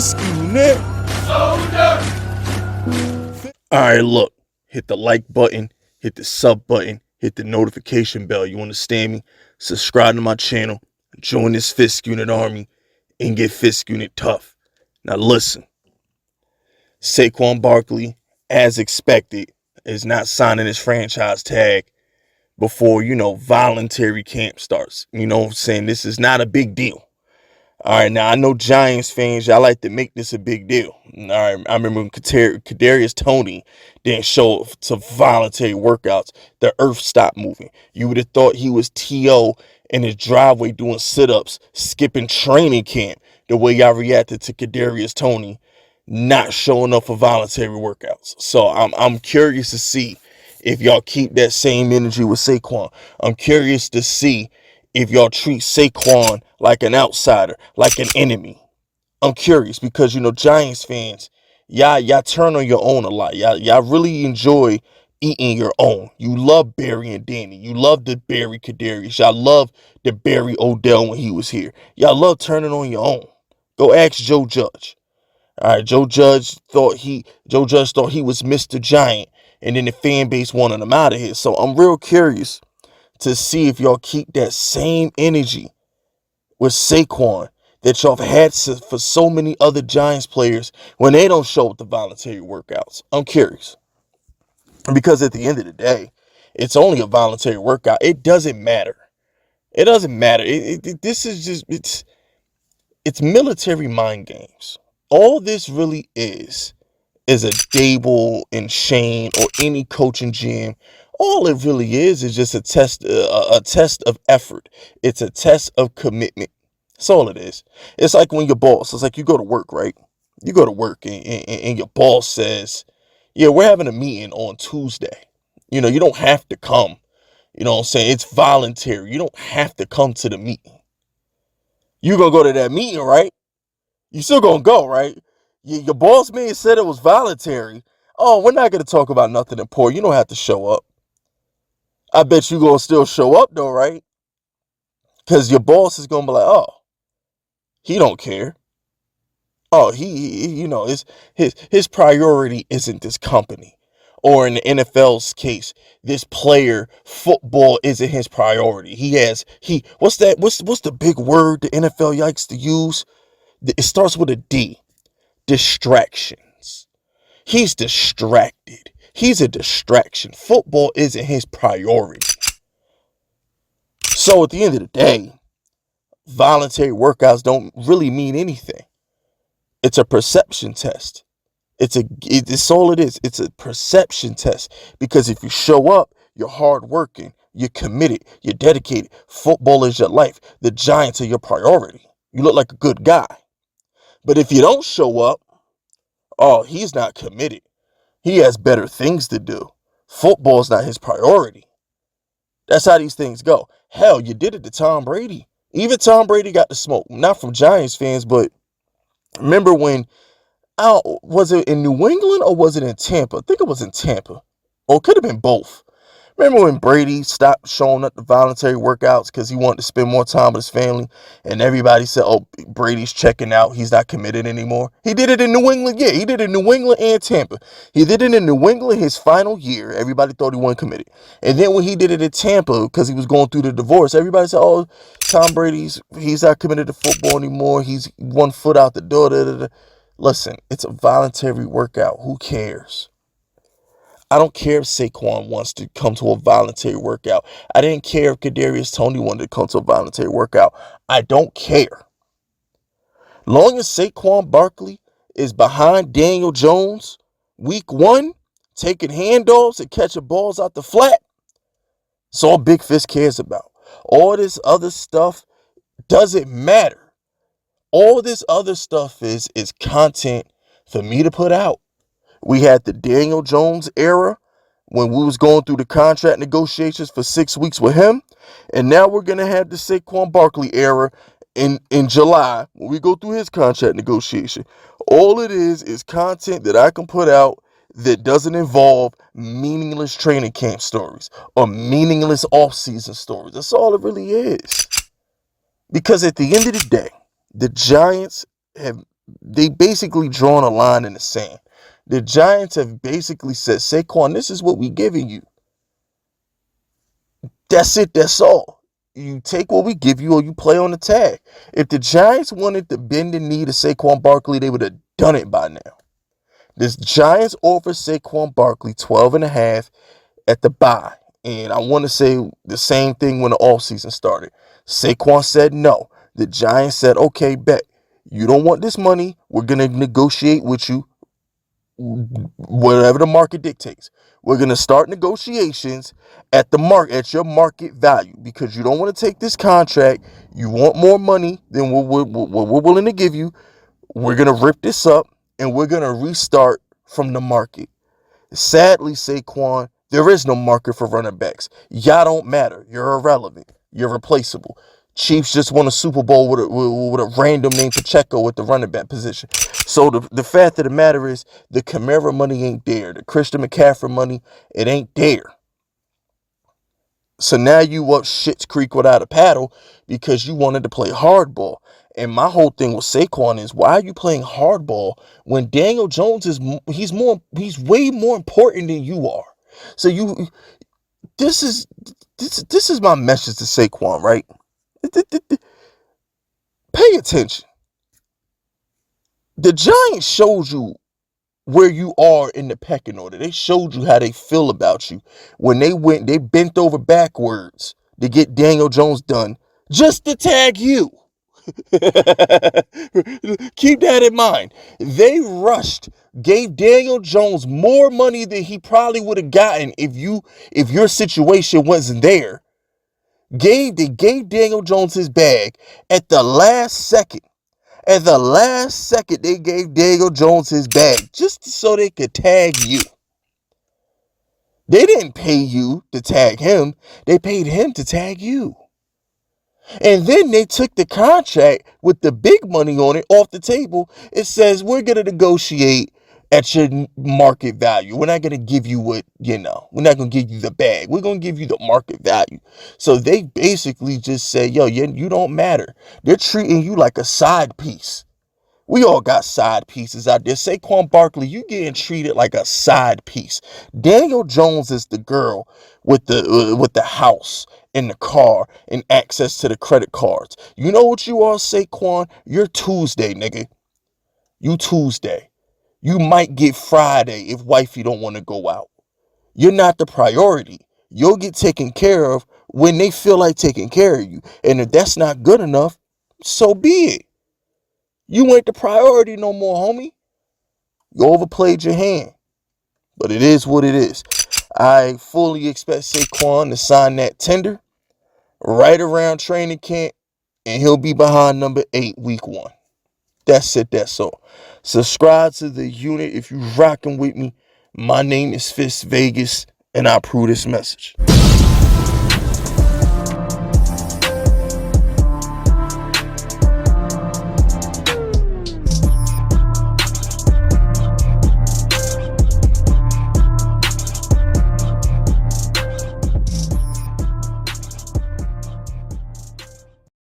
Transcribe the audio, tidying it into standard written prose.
Fisk unit. Alright, look. Hit the like button, hit the sub button, hit the notification bell. You understand me? Subscribe to my channel, join this Fisk unit army, and get Fisk unit tough. Now listen. Saquon Barkley, as expected, is not signing his franchise tag before, voluntary camp starts. You know what I'm saying? This is not a big deal. All right, now I know Giants fans, y'all like to make this a big deal. All right, I remember when Kadarius Toney didn't show up to voluntary workouts, the earth stopped moving. You would have thought he was T.O. in his driveway doing sit-ups, skipping training camp, the way y'all reacted to Kadarius Toney not showing up for voluntary workouts. So I'm curious to see if y'all keep that same energy with Saquon. I'm curious to see if y'all treat Saquon like an outsider, like an enemy. I'm curious because, Giants fans, y'all turn on your own a lot. Y'all really enjoy eating your own. You love Barry and Danny. You love the Barry Kadarius. Y'all love the Barry Odell when he was here. Y'all love turning on your own. Go ask Joe Judge. All right, Joe Judge thought he was Mr. Giant, and then the fan base wanted him out of here. So I'm real curious to see if y'all keep that same energy with Saquon that y'all have had for so many other Giants players when they don't show up to voluntary workouts. I'm curious. Because at the end of the day, it's only a voluntary workout. It doesn't matter. It doesn't matter. This is just, it's military mind games. All this really is a Dable and Shane or any coaching gym. All it really is just a test of effort. It's a test of commitment. That's all it is. It's like when your boss, it's like you go to work, right? You go to work and your boss says, yeah, we're having a meeting on Tuesday. You don't have to come. You know what I'm saying? It's voluntary. You don't have to come to the meeting. You're going to go to that meeting, right? You still going to go, right? Your boss man said it was voluntary. Oh, we're not going to talk about nothing important. You don't have to show up. I bet you going to still show up though, right? Because your boss is going to be like, oh, he don't care. Oh, his priority isn't this company. Or in the NFL's case, this player, football isn't his priority. What's the big word the NFL likes to use? It starts with a D. Distractions. He's distracted. He's a distraction. Football isn't his priority. So at the end of the day, voluntary workouts don't really mean anything. It's a perception test. It's all it is. It's a perception test. Because if you show up, you're hardworking, you're committed, you're dedicated. Football is your life. The Giants are your priority. You look like a good guy. But if you don't show up, oh, he's not committed. He has better things to do. Football's not his priority. That's how these things go. Hell, you did it to Tom Brady. Even Tom Brady got the smoke. Not from Giants fans, but remember when, was it in New England or was it in Tampa? I think it was in Tampa. Or it could have been both. Remember when Brady stopped showing up to voluntary workouts because he wanted to spend more time with his family, and everybody said, oh, Brady's checking out, he's not committed anymore? He did it in New England. Yeah, he did it in New England and Tampa. He did it in New England his final year. Everybody thought he wasn't committed. And then when he did it in Tampa because he was going through the divorce, everybody said, oh, Tom he's not committed to football anymore. He's 1 foot out the door. Da, da, da. Listen, it's a voluntary workout. Who cares? I don't care if Saquon wants to come to a voluntary workout. I didn't care if Kadarius Toney wanted to come to a voluntary workout. I don't care. Long as Saquon Barkley is behind Daniel Jones week 1, taking handoffs and catching balls out the flat, that's all Big Fisk cares about. All this other stuff doesn't matter. All this other stuff is content for me to put out. We had the Daniel Jones era when we was going through the contract negotiations for 6 weeks with him. And now we're going to have the Saquon Barkley era in July when we go through his contract negotiation. All it is content that I can put out that doesn't involve meaningless training camp stories or meaningless offseason stories. That's all it really is. Because at the end of the day, the Giants have they basically drawn a line in the sand. The Giants have basically said, Saquon, this is what we giving you. That's it. That's all. You take what we give you or you play on the tag. If the Giants wanted to bend the knee to Saquon Barkley, they would have done it by now. This Giants offered Saquon Barkley 12 and a half at the bye. And I want to say the same thing when the offseason started. Saquon said no. The Giants said, okay, bet. You don't want this money. We're going to negotiate with you whatever the market dictates. We're going to start negotiations at at your market value, because you don't want to take this contract. You want more money than what we're willing to give you. We're going to rip this up and we're going to restart from the market. Sadly, Saquon, there is no market for running backs. Y'all don't matter. You're irrelevant. You're replaceable. Chiefs just won a Super Bowl with a random name Pacheco at the running back position. So the fact of the matter is, the Kamara money ain't there. The Christian McCaffrey money, it ain't there. So now you up Schitt's Creek without a paddle because you wanted to play hardball. And my whole thing with Saquon is, why are you playing hardball when Daniel Jones he's way more important than you are? So this is my message to Saquon, right? Pay attention. The Giants showed you where you are in the pecking order. They showed you how they feel about you when they bent over backwards to get Daniel Jones done just to tag you. Keep that in mind. They rushed, gave Daniel Jones more money than he probably would have gotten if your situation wasn't there. They gave Daniel Jones his bag at the last second. At the last second, they gave Daniel Jones his bag just so they could tag you. They didn't pay you to tag him. They paid him to tag you. And then they took the contract with the big money on it off the table. It says, we're going to negotiate at your market value. We're not going to give you we're not going to give you the bag. We're going to give you the market value. So they basically just say, yo, you don't matter. They're treating you like a side piece. We all got side pieces out there. Saquon Barkley, you getting treated like a side piece. Daniel Jones is the girl with the house and the car and access to the credit cards. You know what you are, Saquon? You're Tuesday, nigga. You Tuesday. You might get Friday if wifey don't want to go out. You're not the priority. You'll get taken care of when they feel like taking care of you. And if that's not good enough, so be it. You ain't the priority no more, homie. You overplayed your hand. But it is what it is. I fully expect Saquon to sign that tender right around training camp, and he'll be behind number 8 week 1. That's it. That's all. Subscribe to the unit if you rocking with me. My name is Fisk Vegas, and I approve this message.